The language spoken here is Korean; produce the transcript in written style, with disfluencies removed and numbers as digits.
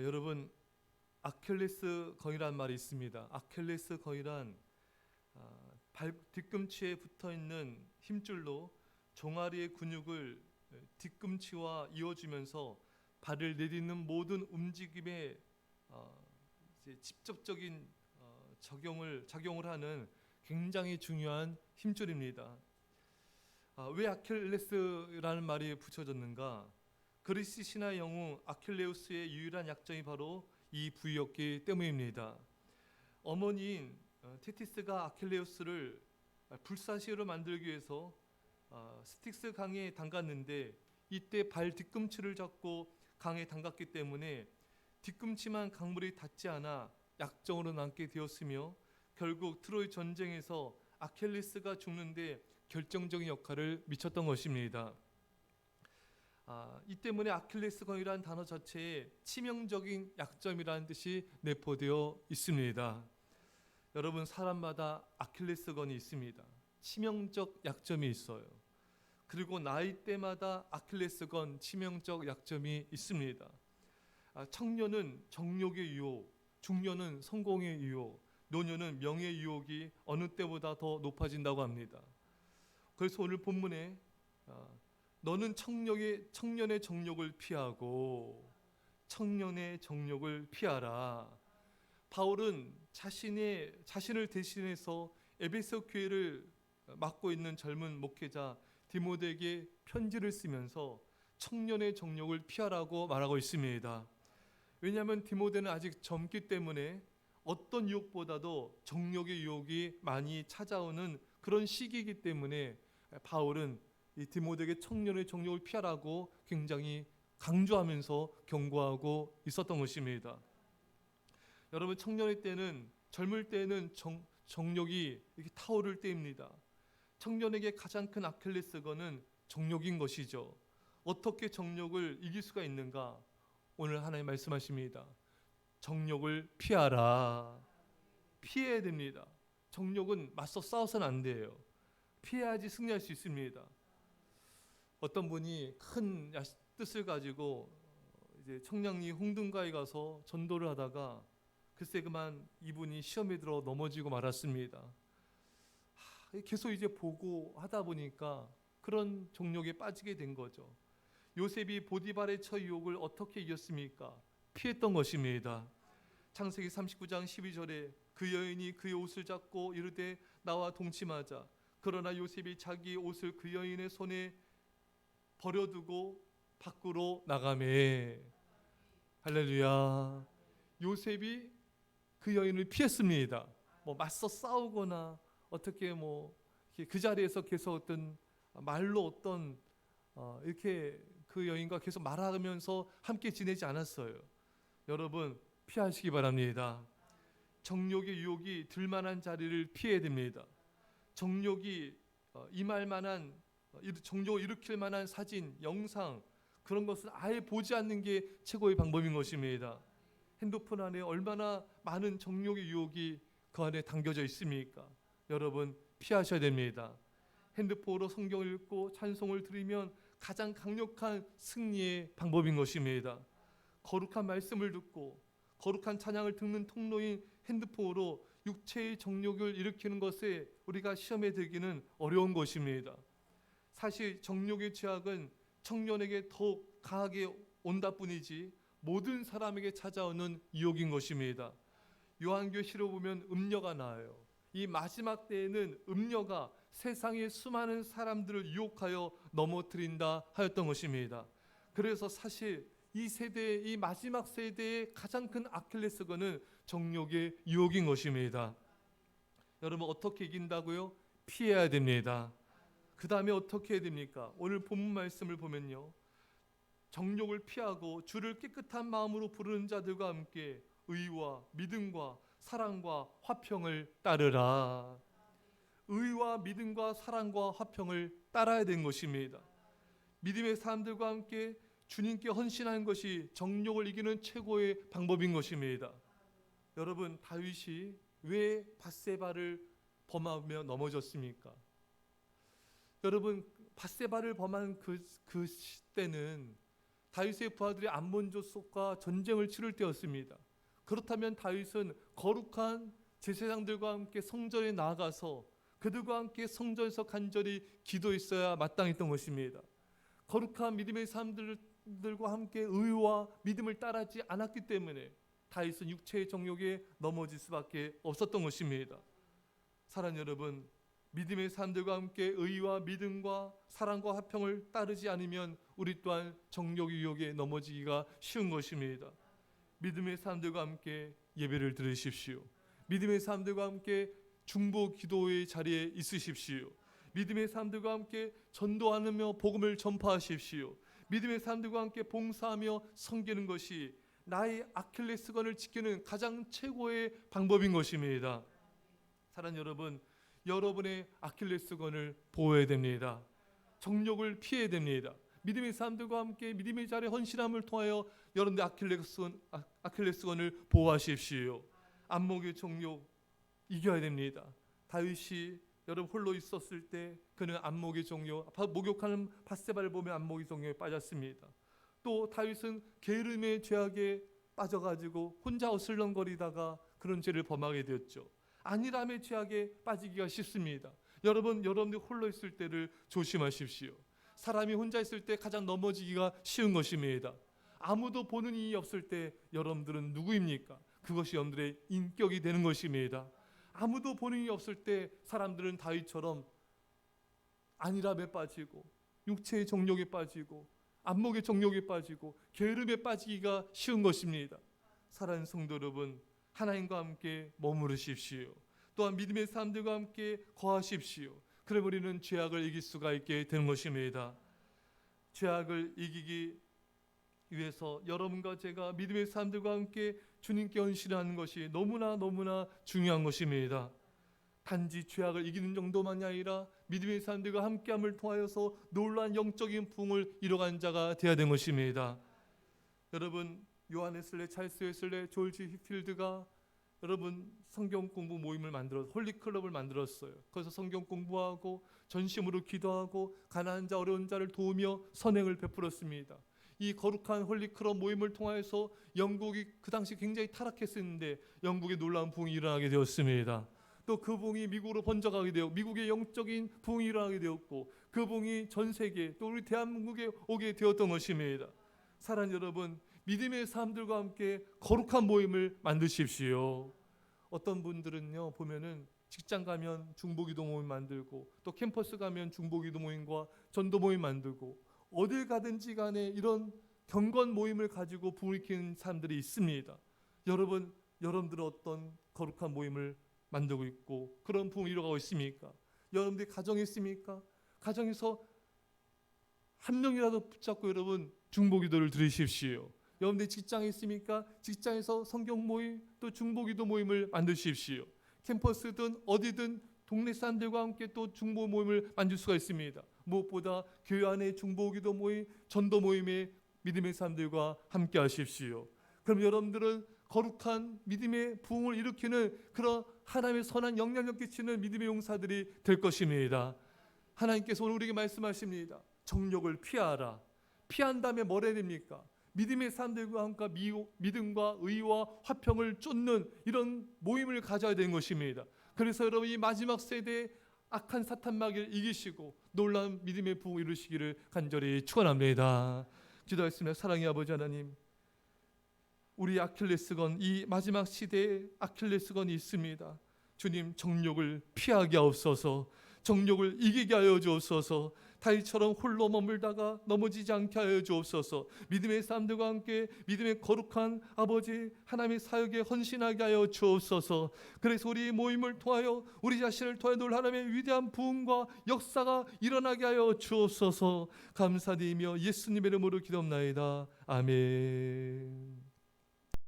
여러분, 아킬레스 건이란 말이 있습니다. 아킬레스 건이란 발 뒤꿈치에 붙어 있는 힘줄로 종아리의 근육을 뒤꿈치와 이어주면서 발을 내딛는 모든 움직임에 이제 직접적인 작용을 하는 굉장히 중요한 힘줄입니다. 왜 아킬레스라는 말이 붙여졌는가? 그리스 신화 영웅 아킬레우스의 유일한 약점이 바로 이 부위였기 때문입니다. 어머니인 테티스가 아킬레우스를 불사시로 만들기 위해서 스틱스 강에 담갔는데 이때 발 뒤꿈치를 잡고 강에 담갔기 때문에 뒤꿈치만 강물이 닿지 않아 약점으로 남게 되었으며 결국 트로이 전쟁에서 아킬레스가 죽는데 결정적인 역할을 미쳤던 것입니다. 이 때문에 아킬레스건이라는 단어 자체에 치명적인 약점이라는 뜻이 내포되어 있습니다. 여러분, 사람마다 아킬레스건이 있습니다. 치명적 약점이 있어요. 그리고 나이대마다 아킬레스건 치명적 약점이 있습니다. 청년은 정욕의 유혹, 중년은 성공의 유혹, 노년은 명예의 유혹이 어느 때보다 더 높아진다고 합니다. 그래서 오늘 본문에 너는 청년의 정욕을 피하고 청년의 정욕을 피하라. 바울은 자신을 대신해서 에베소 교회를 맡고 있는 젊은 목회자 디모데에게 편지를 쓰면서 청년의 정욕을 피하라고 말하고 있습니다. 왜냐하면 디모데는 아직 젊기 때문에 어떤 유혹보다도 정욕의 유혹이 많이 찾아오는 그런 시기이기 때문에 바울은 이 디모데에게 청년의 정욕을 피하라고 굉장히 강조하면서 경고하고 있었던 것입니다. 여러분, 청년의 때는, 젊을 때는 정욕이 이렇게 타오를 때입니다. 청년에게 가장 큰 아킬레스건은 정욕인 것이죠. 어떻게 정욕을 이길 수가 있는가? 오늘 하나님 말씀하십니다. 정욕을 피하라. 피해야 됩니다. 정욕은 맞서 싸워서는 안 돼요. 피해야지 승리할 수 있습니다. 어떤 분이 큰 뜻을 가지고 이제 청량리 홍등가에 가서 전도를 하다가 글쎄 그만 이분이 시험에 들어 넘어지고 말았습니다. 계속 이제 보고 하다 보니까 그런 정욕에 빠지게 된 거죠. 요셉이 보디발의 처 유혹을 어떻게 이겼습니까? 피했던 것입니다. 창세기 39장 12절에 그 여인이 그의 옷을 잡고 이르되 나와 동침하자. 그러나 요셉이 자기 옷을 그 여인의 손에 버려두고 밖으로 나가매. 할렐루야. 요셉이 그 여인을 피했습니다. 맞서 싸우거나 어떻게 그 자리에서 계속 어떤 말로 이렇게 그 여인과 계속 말하면서 함께 지내지 않았어요. 여러분, 피하시기 바랍니다. 정욕의 유혹이 들만한 자리를 피해야 됩니다. 정욕이 임할 만한, 정욕을 일으킬 만한 사진, 영상, 그런 것을 아예 보지 않는 게 최고의 방법인 것입니다. 핸드폰 안에 얼마나 많은 정욕의 유혹이 그 안에 담겨져 있습니까? 여러분, 피하셔야 됩니다. 핸드폰으로 성경을 읽고 찬송을 들으면 가장 강력한 승리의 방법인 것입니다. 거룩한 말씀을 듣고 거룩한 찬양을 듣는 통로인 핸드폰으로 육체의 정욕을 일으키는 것에 우리가 시험에 들기는 어려운 것입니다. 사실 정욕의 죄악은 청년에게 더욱 강하게 온다 뿐이지 모든 사람에게 찾아오는 유혹인 것입니다. 요한계시로 보면 음녀가 나와요. 이 마지막 때에는 음녀가 세상의 수많은 사람들을 유혹하여 넘어뜨린다 하였던 것입니다. 그래서 사실 이 마지막 세대의 가장 큰 아킬레스건은 정욕의 유혹인 것입니다. 여러분, 어떻게 이긴다고요? 피해야 됩니다. 그 다음에 어떻게 해야 됩니까? 오늘 본문 말씀을 보면요, 정욕을 피하고 주를 깨끗한 마음으로 부르는 자들과 함께 의와 믿음과 사랑과 화평을 따르라. 의와 믿음과 사랑과 화평을 따라야 되는 것입니다. 믿음의 사람들과 함께 주님께 헌신하는 것이 정욕을 이기는 최고의 방법인 것입니다. 여러분, 다윗이 왜 밧세바를 범하며 넘어졌습니까? 여러분, 밧세바를 범한 그 때는 다윗의 부하들이 암몬 족속과 전쟁을 치를 때였습니다. 그렇다면 다윗은 거룩한 제사장들과 함께 성전에 나아가서 그들과 함께 성전에서 간절히 기도했어야 마땅했던 것입니다. 거룩한 믿음의 사람들과 함께 의와 믿음을 따르지 않았기 때문에 다윗은 육체의 정욕에 넘어질 수밖에 없었던 것입니다. 사랑하는 여러분, 믿음의 사람들과 함께 의와 믿음과 사랑과 화평을 따르지 않으면 우리 또한 정욕 유혹에 넘어지기가 쉬운 것입니다. 믿음의 사람들과 함께 예배를 드리십시오. 믿음의 사람들과 함께 중보 기도의 자리에 있으십시오. 믿음의 사람들과 함께 전도하며 복음을 전파하십시오. 믿음의 사람들과 함께 봉사하며 섬기는 것이 나의 아킬레스건을 지키는 가장 최고의 방법인 것입니다. 사랑하는 여러분, 여러분의 아킬레스건을 보호해야 됩니다. 정욕을 피해야 됩니다. 믿음의 사람들과 함께 믿음의 자리에 헌신함을 통하여 여러분의 아킬레스건을 보호하십시오. 안목의 정욕 이겨야 됩니다. 다윗이 여러분 홀로 있었을 때 그는 안목의 정욕, 목욕하는 밧세바를 보며 안목의 정욕에 빠졌습니다. 또 다윗은 게으름의 죄악에 빠져가지고 혼자 어슬렁거리다가 그런 죄를 범하게 되었죠. 안일함의 죄악에 빠지기가 쉽습니다. 여러분들 홀로 있을 때를 조심하십시오. 사람이 혼자 있을 때 가장 넘어지기가 쉬운 것입니다. 아무도 보는 이이 없을 때 여러분들은 누구입니까? 그것이 여러분들의 인격이 되는 것입니다. 아무도 보는 이이 없을 때 사람들은 다윗처럼 안일함에 빠지고 육체의 정욕에 빠지고 안목의 정욕에 빠지고 게으름에 빠지기가 쉬운 것입니다. 사랑하는 성도 여러분, 하나님과 함께 머무르십시오. 또한 믿음의 사람들과 함께 거하십시오. 그럼 우리는 죄악을 이길 수가 있게 되는 것입니다. 죄악을 이기기 위해서 여러분과 제가 믿음의 사람들과 함께 주님께 헌신하는 것이 너무나 중요한 것입니다. 단지 죄악을 이기는 정도만이 아니라 믿음의 사람들과 함께함을 통하여서 놀라운 영적인 부흥을 이뤄가는 자가 되어야 되는 것입니다. 여러분, 요한 웨슬레, 찰스 웨슬레, 조지 휘필드가 여러분 성경 공부 모임을 홀리클럽을 만들었어요. 거기서 성경 공부하고 전심으로 기도하고 가난한 자 어려운 자를 도우며 선행을 베풀었습니다. 이 거룩한 홀리클럽 모임을 통해서 영국이 그 당시 굉장히 타락했었는데 영국에 놀라운 부흥이 일어나게 되었습니다. 또 그 부흥이 미국으로 번져가게 되었고 미국의 영적인 부흥이 일어나게 되었고 그 부흥이 전 세계 또 우리 대한민국에 오게 되었던 것입니다. 사랑하는 여러분, 믿음의 사람들과 함께 거룩한 모임을 만드십시오. 어떤 분들은요 보면은 직장 가면 중보기도 모임 만들고 또 캠퍼스 가면 중보기도 모임과 전도 모임 만들고 어딜 가든지 간에 이런 경건 모임을 가지고 부흥시키는 사람들이 있습니다. 여러분들은 어떤 거룩한 모임을 만들고 있고 그런 부흥을 이뤄가고 있습니까? 여러분들이 가정에 있습니까? 가정에서 한 명이라도 붙잡고 여러분 중보기도를 드리십시오. 여러분들이 직장에 있습니까? 직장에서 성경 모임 또 중보기도 모임을 만드십시오. 캠퍼스든 어디든 동네 사람들과 함께 또 중보 모임을 만들 수가 있습니다. 무엇보다 교회 안에 중보기도 모임, 전도 모임에 믿음의 사람들과 함께 하십시오. 그럼 여러분들은 거룩한 믿음의 부흥을 일으키는 그런 하나님의 선한 영향력 끼치는 믿음의 용사들이 될 것입니다. 하나님께서 오늘 우리에게 말씀하십니다. 정욕을 피하라. 피한 다음에 뭘 해야 됩니까? 믿음의 사람들과 함께 믿음과 의와 화평을 쫓는 이런 모임을 가져야 되는 것입니다. 그래서 여러분 이 마지막 세대의 악한 사탄 마귀를 이기시고 놀라운 믿음의 부흥을 이루시기를 간절히 축원합니다. 기도하겠습니다. 사랑의 아버지 하나님, 우리 아킬레스건 이 마지막 시대에 아킬레스건이 있습니다. 주님, 정욕을 피하게 하옵소서. 정욕을 이기게 하여 주옵소서. 다윗처럼 홀로 머물다가 넘어지지 않게 하여 주옵소서. 믿음의 사람들과 함께 믿음의 거룩한 아버지 하나님의 사역에 헌신하게 하여 주옵소서. 그래서 우리 모임을 통하여 우리 자신을 통하여 놀 하나님의 위대한 부흥과 역사가 일어나게 하여 주옵소서. 감사드리며 예수님의 이름으로 기도합나이다. 아멘.